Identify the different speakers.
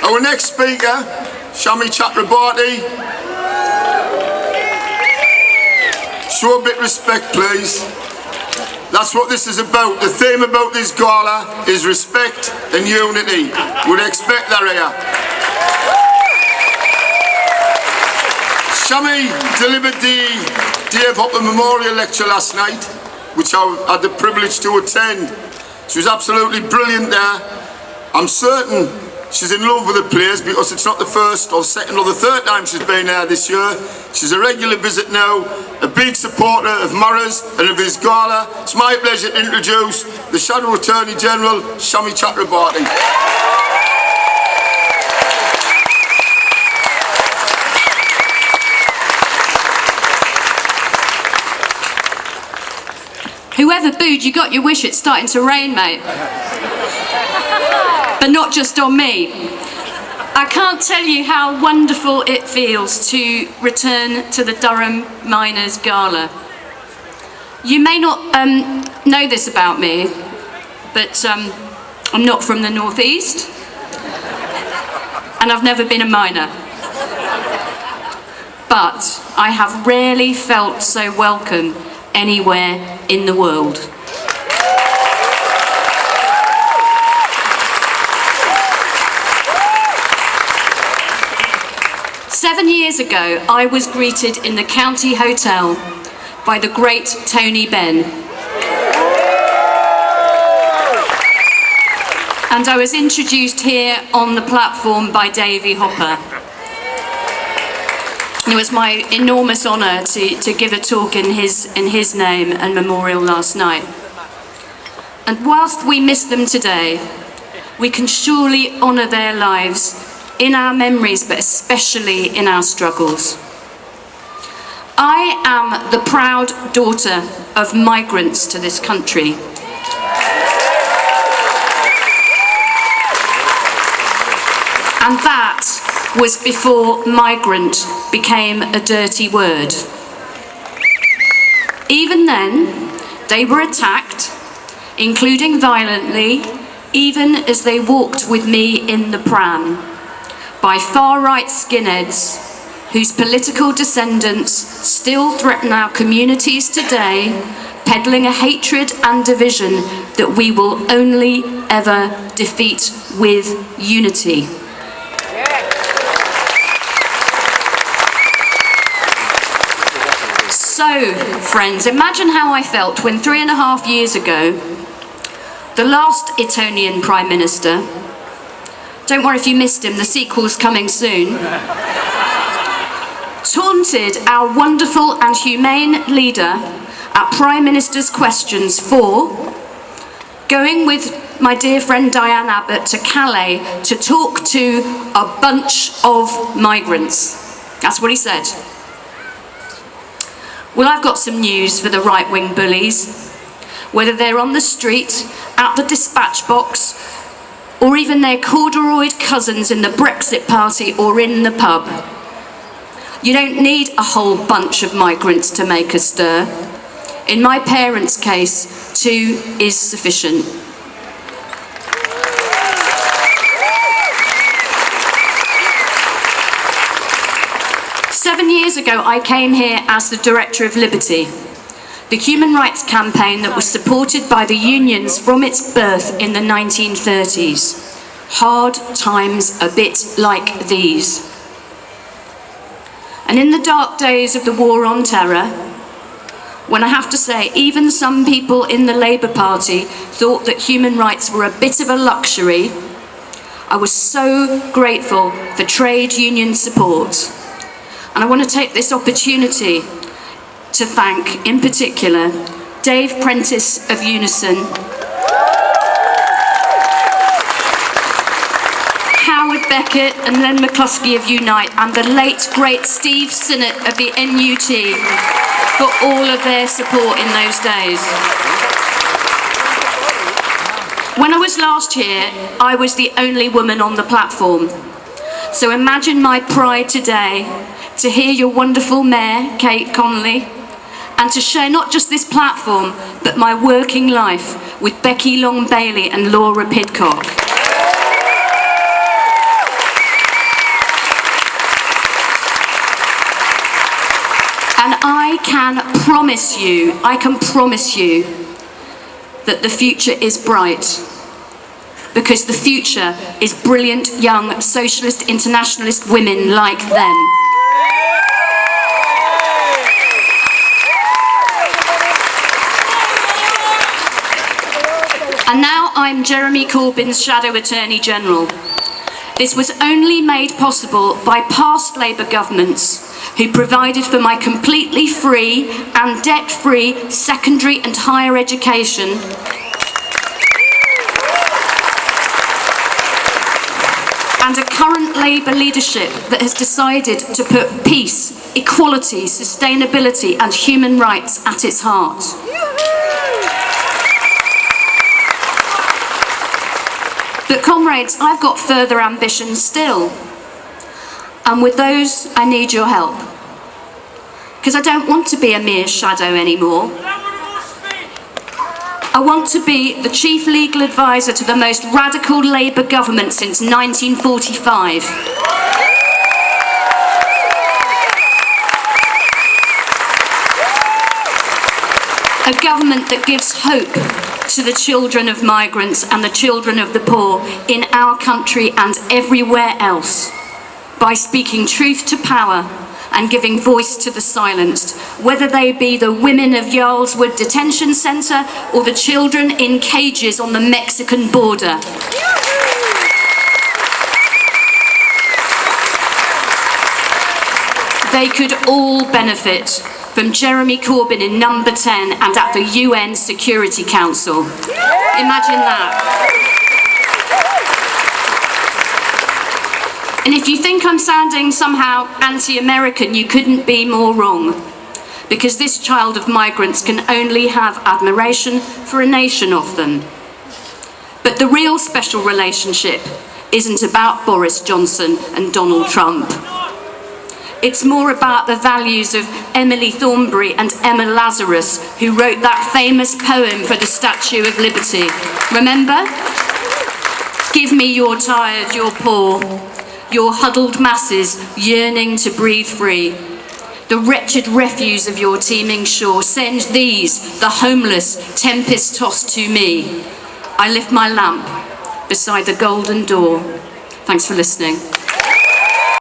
Speaker 1: Our next speaker, Shami Chakrabarti. Show a bit of respect, please. That's what this is about. The theme about this gala is respect and unity. We'd expect that here. Shami delivered the Dave Hopper Memorial Lecture last night, which I had the privilege to attend. She was absolutely brilliant there. I'm certain she's in love with the place because it's not the first or second or the third time she's been there this year. She's a regular visit now, a big supporter of Murray's and of his gala. It's my pleasure to introduce the Shadow Attorney General, Shami Chakrabarti.
Speaker 2: Whoever booed, you got your wish, it's starting to rain, mate. But not just on me. I can't tell you how wonderful it feels to return to the Durham Miners' Gala. You may not know this about me, but I'm not from the northeast, and I've never been a miner. But I have rarely felt so welcome anywhere in the world. Seven years ago, I was greeted in the County Hotel by the great Tony Benn. And I was introduced here on the platform by Davy Hopper. It was my enormous honour to give a talk in his name and memorial last night. And whilst we miss them today, we can surely honour their lives in our memories, but especially in our struggles. I am the proud daughter of migrants to this country. And that was before migrant became a dirty word. Even then, they were attacked, including violently, even as they walked with me in the pram, by far-right skinheads whose political descendants still threaten our communities today, peddling a hatred and division that we will only ever defeat with unity. So, friends, imagine how I felt when 3.5 years ago, the last Etonian Prime Minister, don't worry if you missed him, the sequel's coming soon, taunted our wonderful and humane leader at Prime Minister's Questions for going with my dear friend Diane Abbott to Calais to talk to a bunch of migrants. That's what he said. Well, I've got some news for the right-wing bullies. Whether they're on the street, at the dispatch box, or even their corduroyed cousins in the Brexit party or in the pub. You don't need a whole bunch of migrants to make a stir. In my parents' case, 2 is sufficient. Seven years ago, I came here as the Director of Liberty, the human rights campaign that was supported by the unions from its birth in the 1930s. Hard times a bit like these. And in the dark days of the War on Terror, when I have to say, even some people in the Labour Party thought that human rights were a bit of a luxury, I was so grateful for trade union support. And I want to take this opportunity to thank, in particular, Dave Prentice of Unison, Howard Beckett and Len McCluskey of Unite, and the late, great Steve Sinnott of the NUT for all of their support in those days. When I was last here, I was the only woman on the platform. So imagine my pride today to hear your wonderful Mayor, Kate Connolly, and to share not just this platform, but my working life with Becky Long-Bailey and Laura Pidcock. I can promise you that the future is bright, because the future is brilliant young socialist internationalist women like them. And now I'm Jeremy Corbyn's Shadow Attorney General. This was only made possible by past Labour governments who provided for my completely free and debt-free secondary and higher education, and a current Labour leadership that has decided to put peace, equality, sustainability and human rights at its heart. But comrades, I've got further ambitions still. And with those, I need your help. Because I don't want to be a mere shadow anymore. I want to be the chief legal advisor to the most radical Labour government since 1945. A government that gives hope to the children of migrants and the children of the poor in our country and everywhere else, by speaking truth to power and giving voice to the silenced, whether they be the women of Yarlswood Detention Centre or the children in cages on the Mexican border. They could all benefit from Jeremy Corbyn in number 10 and at the UN Security Council. Imagine that. And if you think I'm sounding somehow anti-American, you couldn't be more wrong, because this child of migrants can only have admiration for a nation of them. But the real special relationship isn't about Boris Johnson and Donald Trump. It's more about the values of Emily Thornberry and Emma Lazarus, who wrote that famous poem for the Statue of Liberty. Remember? Give me your tired, your poor, your huddled masses yearning to breathe free. The wretched refuse of your teeming shore, send these, the homeless, tempest-tossed to me. I lift my lamp beside the golden door. Thanks for listening.